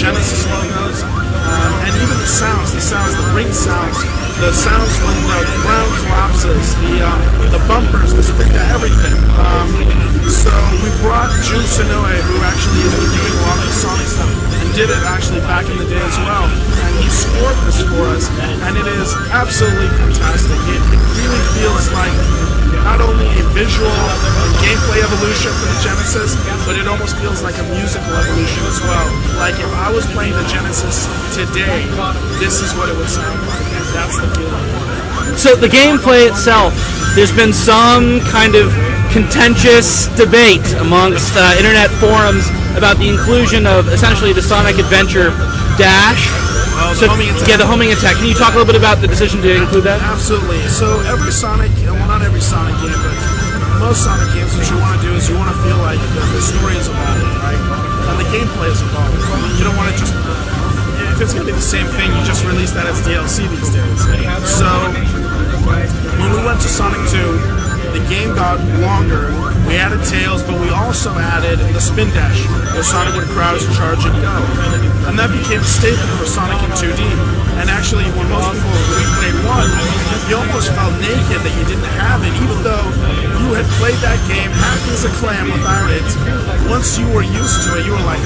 Genesis logos, and even the sounds, the ring sounds, the sounds when the ground collapses, the bumpers, the spin, everything. So we brought Jun Sonoe, who actually has been doing a lot of the Sonic stuff, and did it actually back in the day as well. And he scored this for us, and it is absolutely fantastic. It really feels like not only a visual gameplay evolution for the Genesis, but it almost feels like a musical evolution as well. Like if I was playing the Genesis today, this is what it would sound like, and that's the feeling. So the gameplay itself, there's been some kind of contentious debate amongst internet forums about the inclusion of essentially the Sonic Adventure Dash. The homing attack. Yeah, the homing attack. Can you talk a little bit about the decision to include that? Absolutely. So every Sonic, well, not every Sonic game, but most Sonic games, what you want to do is you want to feel like the story is evolving, right? And the gameplay is evolving. You don't want to just, if it's going to be the same thing, you just release that as DLC these days. So when we went to Sonic 2, the game got longer. We added Tails, but we also added the spin dash, where Sonic would crouch, charge, and go. And that became a staple for Sonic in 2D. And actually, when most people replayed 1, you almost felt naked that you didn't have it, even though you had played that game happy as a clam without it. Once you were used to it, you were like,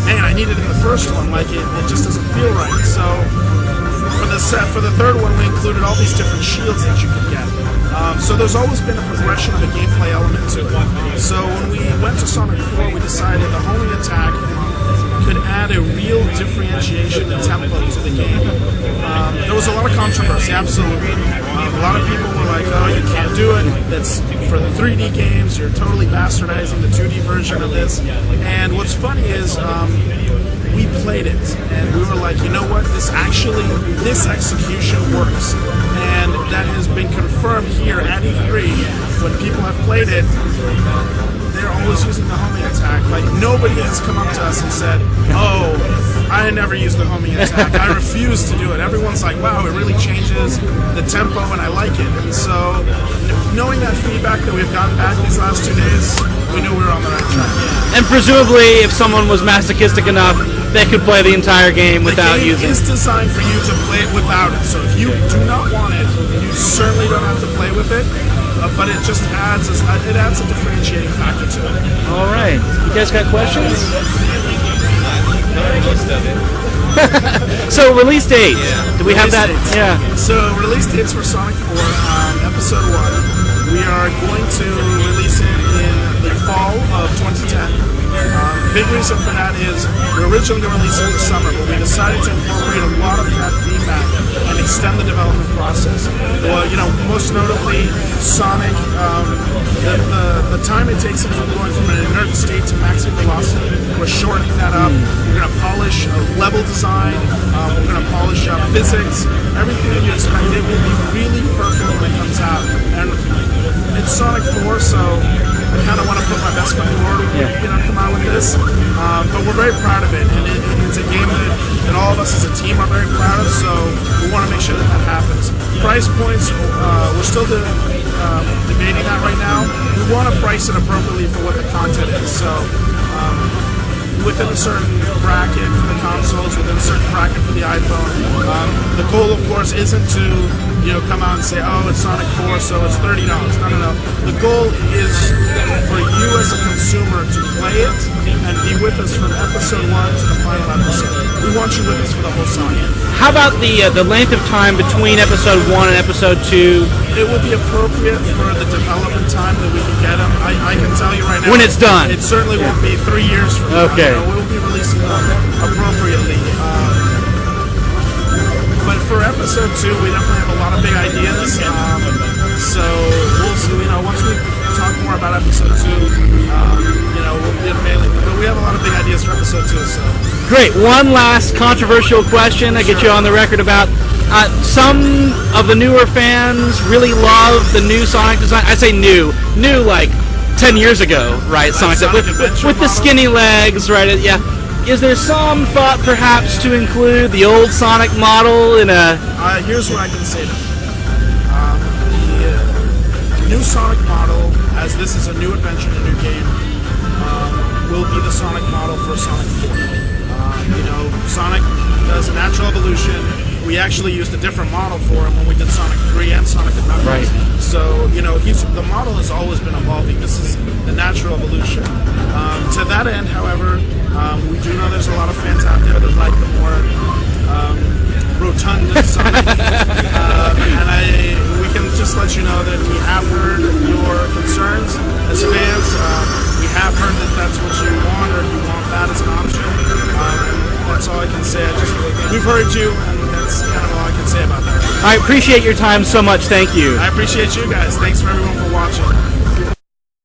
man, I need it in the first one. Like, it just doesn't feel right. So for the third one, we included all these different shields that you could get. So there's always been a progression of a gameplay element to it. So when we went to Sonic 4, we decided the homing attack could add a real differentiation and tempo to the game. There was a lot of controversy, absolutely. A lot of people were like, oh, you can't do it. That's for the 3D games. You're totally bastardizing the 2D version of this. And what's funny is we played it, and we were like, you know what? This execution works. And that has been confirmed here at E3. When people have played it, they're always using the homing attack. Like, nobody has come up to us and said, oh, I never used the homing attack. I refuse to do it. Everyone's like, wow, it really changes the tempo, and I like it. And so, knowing that feedback that we've gotten back these last 2 days, we knew we were on the right track. And presumably, if someone was masochistic enough, they could play the entire game without using it. The game is designed for you to play it without it. So if you do not want it, you certainly don't have to play with it. But it just adds a differentiating factor to it. All right. You guys got questions? Most of it. So release dates. Do we have that? Dates. Yeah. So release dates for Sonic 4, Episode 1. We are going to release it in the fall of 2010. Big reason for that is we were originally going to release it in the summer, but we decided to incorporate a lot of that feedback and extend the development process. Well, you know, most notably Sonic, the time it takes him from going from an inert state to maximum velocity, we're shortening that up. We're going to polish level design. We're going to polish physics. Everything that you expect, it will be really perfect when it comes out. And it's Sonic 4, so I kind of want to put my best foot forward when we come out with this. But we're very proud of it, and it's a game that all of us as a team are very proud of, so we want to make sure that that happens. Price points, we're still debating that right now. We want to price it appropriately for what the content is, so within a certain bracket for the consoles, within a certain bracket for the iPhone. The goal, of course, isn't to come out and say, oh, it's Sonic 4, so it's $30. No. The goal is for you as a consumer to play it and be with us from episode 1 to the final episode. We want you with us for the whole saga. How about the length of time between episode 1 and episode 2? It would be appropriate for the development time that we can get them. I can tell you right now. When it's done. It certainly won't be 3 years from now. Okay. We'll be releasing them appropriately. But for episode 2, we definitely have a lot of big ideas. So we'll see. Once we talk more about episode 2, we'll be unveiling them. But we have a lot of big ideas for episode 2. So. Great. One last controversial question I get you on the record about. Some of the newer fans really love the new Sonic design. I say new like 10 years ago, right? Sonic with the skinny legs, right? Yeah. Is there some thought perhaps to include the old Sonic model in a... Here's what I can say to them. The new Sonic model, as this is a new adventure in a new game, will be the Sonic model for Sonic 4. Evolution, we actually used a different model for him when we did Sonic 3 and Sonic and Knuckles. Right. So, you know, the model has always been evolving. This is the natural evolution. To that end, however, we do know there's a lot of fans out there that like the more rotund Sonic. And we can just let you know that we have heard your concerns as fans. We have heard that that's what you want, or you want that as an option. That's all I can say. We've heard you, and that's kind of all I can say about that. I appreciate your time so much. Thank you. I appreciate you guys. Thanks for everyone for watching.